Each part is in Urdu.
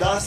10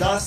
10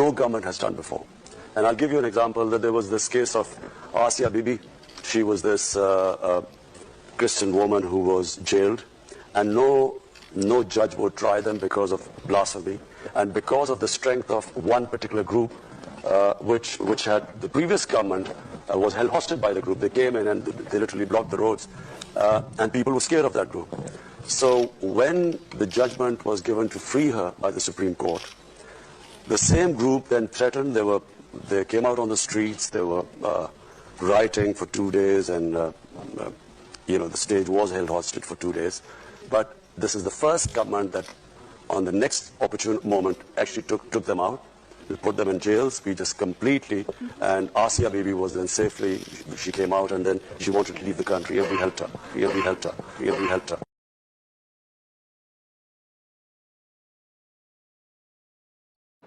no government has done before. And I'll give you an example that there was this case of Asia Bibi. She was this Christian woman who was jailed. And no judge would try them because of blasphemy, and because of the strength of one particular group, which had the previous government was held hostage by the group. They came in and they literally blocked the roads, and people were scared of that group. So when the judgment was given to free her by the Supreme Court, the same group then threatened. They came out on the streets. They were rioting for 2 days, and the stage was held hostage for 2 days. But this is the first government that on the next opportune moment actually took them out. We put them in jails. We just completely, and Asia Bibi was then safely, she came out and then she wanted to leave the country, and we helped her. We helped her.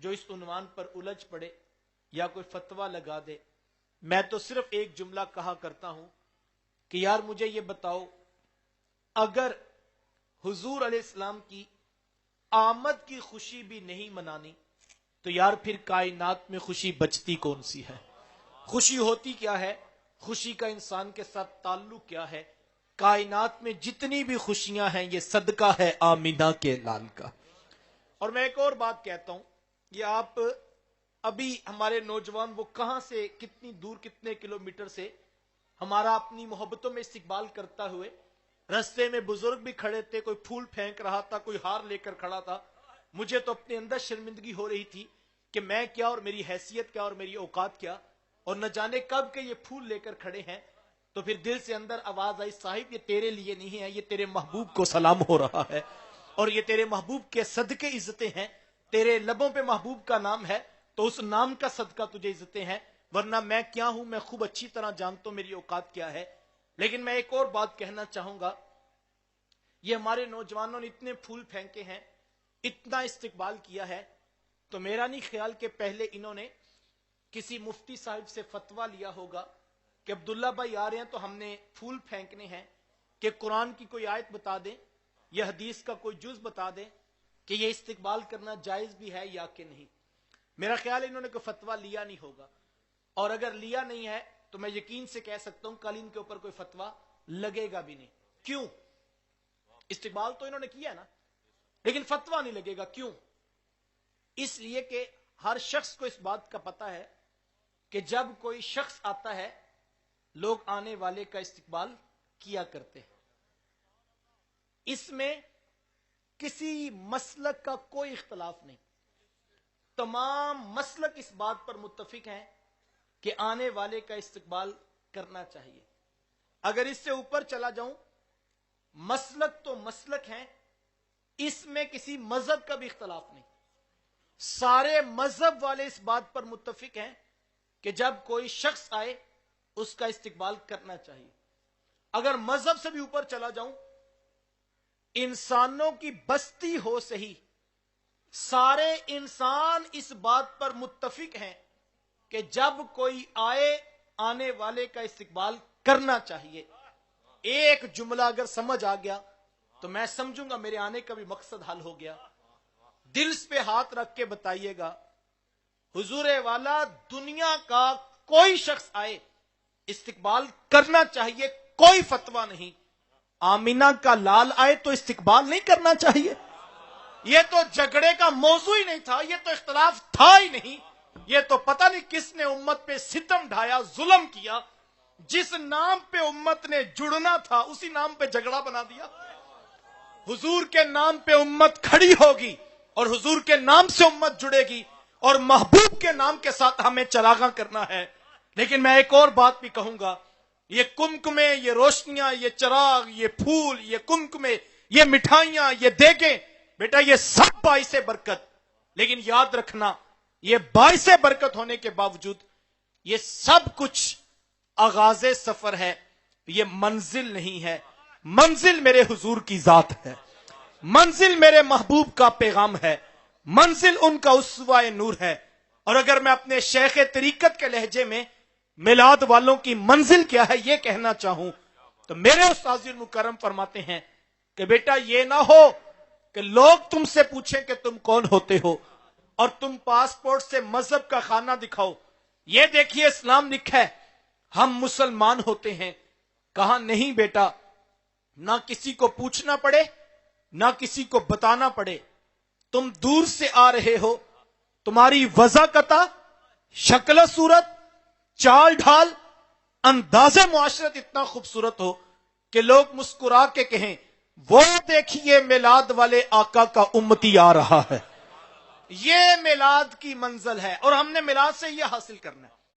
جو اس عنوان پر الجھ پڑے یا کوئی فتویٰ لگا دے، میں تو صرف ایک جملہ کہا کرتا ہوں کہ یار مجھے یہ بتاؤ، اگر حضور علیہ السلام کی آمد کی خوشی بھی نہیں منانی تو یار پھر کائنات میں خوشی بچتی کون سی ہے؟ خوشی ہوتی کیا ہے؟ خوشی کا انسان کے ساتھ تعلق کیا ہے؟ کائنات میں جتنی بھی خوشیاں ہیں یہ صدقہ ہے آمینہ کے لال کا۔ اور میں ایک اور بات کہتا ہوں، یہ آپ ابھی ہمارے نوجوان وہ کہاں سے کتنی دور کتنے کلومیٹر سے ہمارا اپنی محبتوں میں استقبال کرتا ہوئے، رستے میں بزرگ بھی کھڑے تھے، کوئی پھول پھینک رہا تھا، کوئی ہار لے کر کھڑا تھا، مجھے تو اپنے اندر شرمندگی ہو رہی تھی کہ میں کیا اور میری حیثیت کیا اور میری اوقات کیا، اور نہ جانے کب کہ یہ پھول لے کر کھڑے ہیں۔ تو پھر دل سے اندر آواز آئی، صاحب یہ تیرے لیے نہیں ہے، یہ تیرے محبوب کو سلام ہو رہا ہے، اور یہ تیرے محبوب کے صدقے عزتیں ہیں، تیرے لبوں پہ محبوب کا نام ہے تو اس نام کا صدقہ تجھے عزتیں ہیں، ورنہ میں کیا ہوں میں خوب اچھی طرح جانتا ہوں میری اوقات کیا ہے۔ لیکن میں ایک اور بات کہنا چاہوں گا، یہ ہمارے نوجوانوں نے اتنے پھول پھینکے ہیں، اتنا استقبال کیا ہے، تو میرا نہیں خیال کہ پہلے انہوں نے کسی مفتی صاحب سے فتویٰ لیا ہوگا کہ عبداللہ بھائی آ رہے ہیں تو ہم نے پھول پھینکنے ہیں، کہ قرآن کی کوئی آیت بتا دیں یا حدیث کا کوئی جز بتا دیں کہ یہ استقبال کرنا جائز بھی ہے یا کہ نہیں۔ میرا خیال ہے انہوں نے کوئی فتویٰ لیا نہیں ہوگا، اور اگر لیا نہیں ہے تو میں یقین سے کہہ سکتا ہوں کل ان کے اوپر کوئی فتویٰ لگے گا بھی نہیں۔ کیوں؟ استقبال تو انہوں نے کیا نا، لیکن فتویٰ نہیں لگے گا۔ کیوں؟ اس لیے کہ ہر شخص کو اس بات کا پتہ ہے کہ جب کوئی شخص آتا ہے لوگ آنے والے کا استقبال کیا کرتے ہیں، اس میں کسی مسلک کا کوئی اختلاف نہیں، تمام مسلک اس بات پر متفق ہیں کہ آنے والے کا استقبال کرنا چاہیے۔ اگر اس سے اوپر چلا جاؤں، مسلک تو مسلک ہیں، اس میں کسی مذہب کا بھی اختلاف نہیں، سارے مذہب والے اس بات پر متفق ہیں کہ جب کوئی شخص آئے اس کا استقبال کرنا چاہیے۔ اگر مذہب سے بھی اوپر چلا جاؤں، انسانوں کی بستی ہو صحیح، سارے انسان اس بات پر متفق ہیں کہ جب کوئی آئے آنے والے کا استقبال کرنا چاہیے۔ ایک جملہ اگر سمجھ آ گیا تو میں سمجھوں گا میرے آنے کا بھی مقصد حل ہو گیا۔ دل پہ ہاتھ رکھ کے بتائیے گا، حضور والا دنیا کا کوئی شخص آئے استقبال کرنا چاہیے، کوئی فتویٰ نہیں۔ آمینہ کا لال آئے تو استقبال نہیں کرنا چاہیے؟ یہ تو جھگڑے کا موضوع ہی نہیں تھا، یہ تو اختلاف تھا ہی نہیں، یہ تو پتہ نہیں کس نے امت پہ ستم ڈھایا، ظلم کیا، جس نام پہ امت نے جڑنا تھا اسی نام پہ جھگڑا بنا دیا۔ حضور کے نام پہ امت کھڑی ہوگی اور حضور کے نام سے امت جڑے گی، اور محبوب کے نام کے ساتھ ہمیں چراغاں کرنا ہے۔ لیکن میں ایک اور بات بھی کہوں گا، یہ کمکمے، یہ روشنیاں، یہ چراغ، یہ پھول، یہ کمکمے، یہ مٹھائیاں، یہ دیگیں، بیٹا یہ سب باعث برکت، لیکن یاد رکھنا یہ باعث برکت ہونے کے باوجود یہ سب کچھ آغاز سفر ہے، یہ منزل نہیں ہے۔ منزل میرے حضور کی ذات ہے، منزل میرے محبوب کا پیغام ہے، منزل ان کا اسوہ نور ہے۔ اور اگر میں اپنے شیخ طریقت کے لہجے میں میلاد والوں کی منزل کیا ہے یہ کہنا چاہوں تو میرے استاذ المکرم فرماتے ہیں کہ بیٹا یہ نہ ہو کہ لوگ تم سے پوچھیں کہ تم کون ہوتے ہو اور تم پاسپورٹ سے مذہب کا خانہ دکھاؤ، یہ دیکھیے اسلام لکھا ہے ہم مسلمان ہوتے ہیں۔ کہا نہیں بیٹا، نہ کسی کو پوچھنا پڑے نہ کسی کو بتانا پڑے، تم دور سے آ رہے ہو، تمہاری وضاحت، شکل و صورت، چال ڈھال، انداز معاشرت اتنا خوبصورت ہو کہ لوگ مسکرا کے کہیں وہ دیکھیے میلاد والے آقا کا امتی آ رہا ہے۔ یہ میلاد کی منزل ہے اور ہم نے میلاد سے یہ حاصل کرنا ہے۔